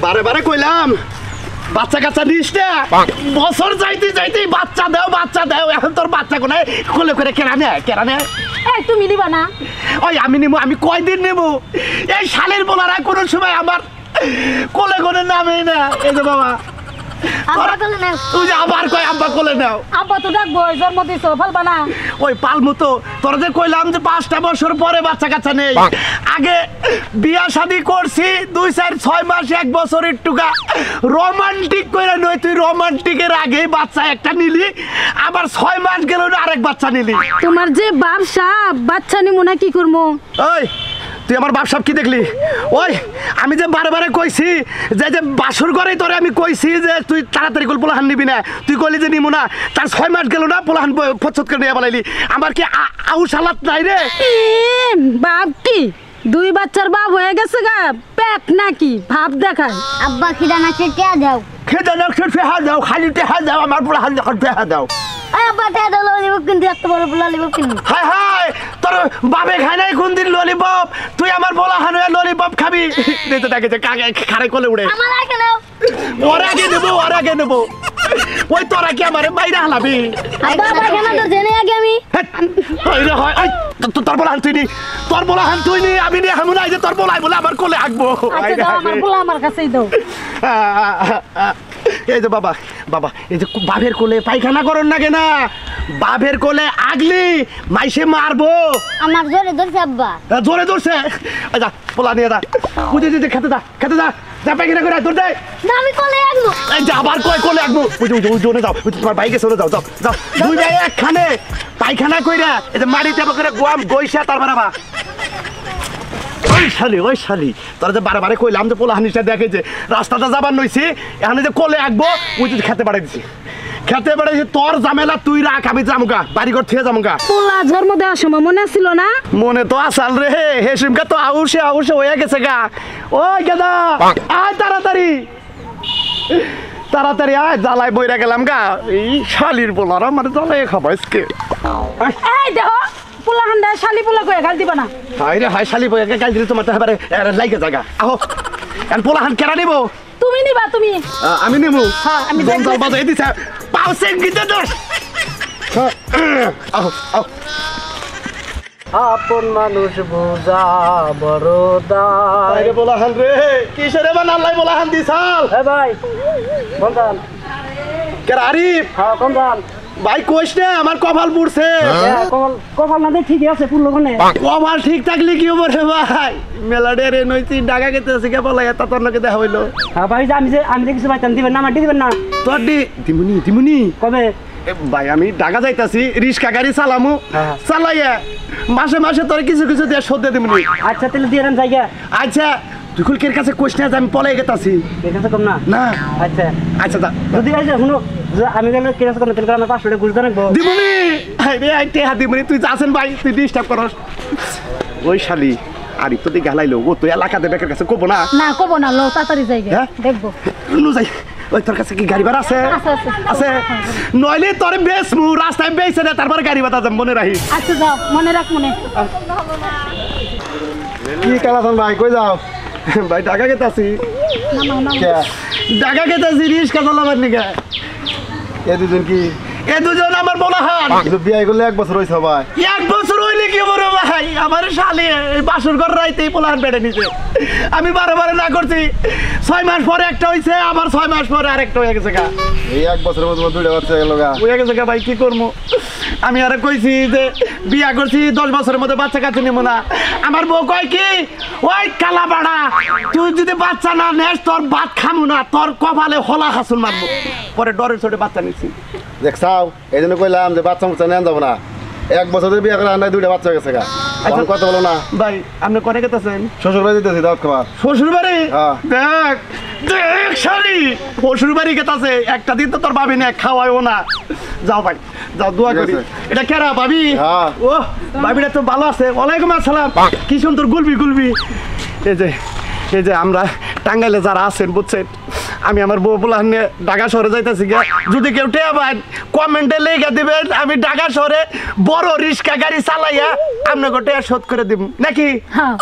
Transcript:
বারে বারে কইলাম বাচ্চা কাচ্চা নিস না, বছর যাইতে যাইতে বাচ্চা দাও এখন তোর বাচ্চা কোনায় কোলে করে কেনা নেয় এই তুমি নিবা না? ওই আমি নেবো, আমি কয়দিন নেবো? এই শালের বোলারা কোনো সময় আমার কোলে করে নামেই না। এই যে বাবা তুই যে আবার কয় আব্বা কোলে নাও। আব্বা তো ডাকবো, জন্ম দিছো ফেলবা না? ওই পালমু তো, তোর যে কইলাম যে 5টা বছর পরে বাচ্চা কাচ্চা নেই। আগে বিয়া শাদি করছি 2 4 6 মাস 1 বছর একটুকা রোমান্টিক কইরা নই, তুই রোমান্টিকের আগেই বাচ্চা একটা নিলি, আবার 6 মাস গেল না আরেক বাচ্চা নিলি। তোমার যে ব্যবসা, বাচ্চা নিমু না কি করবো? ওই তুই আমার বাপসাপ কি দেখলি? ওই আমি যে বারে কইছি যে বাসর ঘরেই তোরে আমি কইছি যে তুই তাড়াতাড়ি করে পোলাহান নিবি না, তুই কইলি যে নিমু না, তার 6 মাস গেল না পোলাহান পছন্দ করে নিয়ে বলাইলি। আমার কি আউশ হালাত নাই রে? বাপ কি 2 বাচ্চার বাপ হয়ে গেছে গা, পেট নাকি ভাব দেখায়। আব্বা খিদা না খেতে দাও, খেতে দাও, ফেহা দাও, খালি টেহা দাও, আমার পোলাহান যখন টেহা দাও। আব্বা টেহা দাও, ললিপপ কিনতে এত বড় ললিপপ কিনবো। হায় তোর বাপে খায় নাই কোন দিন ললিপপ, তুই আমার পোলাহান হয়ে ললিপপ খাবি? দিতে থাকে যে কাকে খারে কোলে উড়ে। আমার আগে নাও, ওর আগে নেবো। ওই তোরা কি আমার বাইরে হালাবি? আব্বা কেন তো জেনে আগে আমি তোর বলাহান তুই নি, আমি নিয়ে হামু না, যে তোর বলাই বলে আমার কোলে আঁকবো। আচ্ছা দাও, আমার পোলা আমার কাছেই দাও। এই যে বাবা এই যে বাপের কোলে পায়খানা করন না কেনা, বাপের কোলে আগলি মাইসে মারবো। আমার জোরে ধরছে আব্বা, জোরে ধরছে। যা পোলা নিয়ে যা, বুঝে যে খেতে যা যা পায়খানা করে দৌড় দেয় না আমি কোলে আনবো। এই যে আবার কোলে আঁকবো, জোনে যাও, তোমার বাইকে চলে যাও 2 ভাই একখানে পায়খানা কইরা এই যে মাটিতে করে গোয়াম গইসা তারপর আবার ওই শালি তোরা যে বারে কইলাম যে পোলা হানিসটা দেখে যে রাস্তাটা যাবার নইছি, এখানে যে কোলে আঁকবো ওই যে খেতে পাঠাইছি তোর ঝামেলা তুই রাখ, আমি যামুগা বাড়িঘর থেকে যামুগা। পোলা জন্ম দেওয়ার সময় মনে ছিল না? মনে তো আসাল রে, হেসিমকা তো আউসে হয়ে গেছে গা। ওই গেদা আয় তাড়াতাড়ি আয়, জ্বালায় বইরা গেলাম গা। এই শালির পোলারা মানে জ্বালায় খাবাইছে। এই দেখো পোলা হান্ডা শালি পোলা কয়ে গাল দিবা না। হাই শালি বইয়াকে গাল দিলে তোমার তো এবারে লাইগে জায়গা। আহো এখন পোলাহান কেনা নিবো? তুমি নিবা? তুমি আমি নিবো। হ্যাঁ আমি জল বাজাই দিছে পাউসেন গিতে দোষ। আহো আপন মানুষ বুঝা বড়দা। আরে পোলাহান রে কিসেরে বানালাই পোলাহান দিছাল? এ ভাই বলতাম কেরা আরিফ? হ্যাঁ বলতাম ভাই কইস না আমার কপাল পুড়ছে। কপাল না দেখ ঠিকই আছে পুরো কোনে কপাল ঠিক থাকলে কি হবে রে ভাই? মেলাডে রে নইতি ঢাকা গেতে আছে কে বলা এত তোর নাকি দেখা হইলো। হ্যাঁ ভাই আমি যে কিছু পাইতাম দিবেন না, আমার দিবেন না? তোর দিমুনি কবে? ভাই আমি ঢাকা যাইতাছি, রিক্সা গাড়ি চালামু, চালাইয়া মাসে তোর কিছু দিয়ে শোধ দিয়ে দিমুনি। আচ্ছা তাহলে দিয়ে দেন জায়গা। আচ্ছা তুই কুলকের কাছে কইস না যে আমি পলাই গেতাছি। এর কাছে কম না? না আচ্ছা যা যদি ভাই শুনো আমি গেলে কেরাস করতে তাহলে আমার 500 টাকা ঘুষ দেন রাখবো। দিমুনি রে আইতে হাত দিমুনি, তুই যাচ্ছেন ভাই, তুই ডিস্টার্ব করস। ওই শালি আরিফ তো দিকে হালাইলো, ও তো এলাকাতে বেকার কাছে কব না। না কব না, লো তাড়াতাড়ি যাইগে দেখবো। নো যাই, ওই তোর কাছে কি গাড়ি ভাড়া আছে? আছে নইলে তোর বেসমু রাস্তায় বেইছে না, তারপর গাড়ি ভাড়া যাম মনে রাখিস। আচ্ছা যাও, মনে রাখ মনে। কি কালাতন ভাই কই যাও? ভাই ঢাকা গেতাছি। ঢাকা গেতাছি রিক্সা চালাবার নিকে। এ দুজন কি? এ দুজন আমার পোলাহান। কিন্তু বিয়ে করলে 1 বছর হইছে ভাই। 1 বছর হইলে কি বড় ভাই? আমার শালি বাসর ঘর রাইতেই পোলাহান বেড়ে নিছে। আমি বারে না করছি, 6 মাস পরে একটা হইছে, আবার 6 মাস পরে আরেকটা হয়ে গেছে গা। এই 1 বছরের মধ্যে 2টা বাচ্চা গেল গা। হয়ে গেছে গা ভাই, কি করবো? আমি আরে কইছি যে বিয়া করছি 10 বছরের মধ্যে বাচ্চা কাচ্চা নিব না। আমার বউ কয় কি, ওই কালা বাড়া তুই যদি বাচ্চা না নেস তোর ভাত খামু না, তোর কপালে হলা হাসুন মারবো। পরে ডরের ছোটে বাচ্চা নিচ্ছি। দেখছাও এই জন্য কইলাম যে বাচ্চা মুচ্চা নেন যাবো না। 1 বছর ধরে বিয়ে করে আনাই 2টা বাচ্চা গেছে গা। এখন কথা বলো না ভাই, আপনি করে গেতেছেন? শ্বশুর বাড়ি দিতেছি দাওয়াত খাবার। শ্বশুর বাড়ি? হ্যাঁ। দেখ শালি শ্বশুর বাড়ি গেতাছে, একটা দিন তো তোর ভাবি না খাওয়াইও না। যাও ভাই যাও, দোয়া করি। এটা কেরা ভাবি? হ্যাঁ। ও ভাবিটা তো ভালো আছে। ওয়ালাইকুম আসসালাম। কি সুন্দর গুলবি। এই যে আমরা টাঙ্গাইলে যারা আছেন বুঝছেন, আমি আমার বউ পোলাহান নিয়ে ঢাকা শহরে যাইতেছি গিয়া, যদি কেউ টেয়া পান কমেন্টে লেখা দিবেন, আমি ঢাকা শহরে বড় রিক্সা গাড়ি চালাইয়া আপনাকে টেয়া শোধ করে দিব নাকি? হ্যাঁ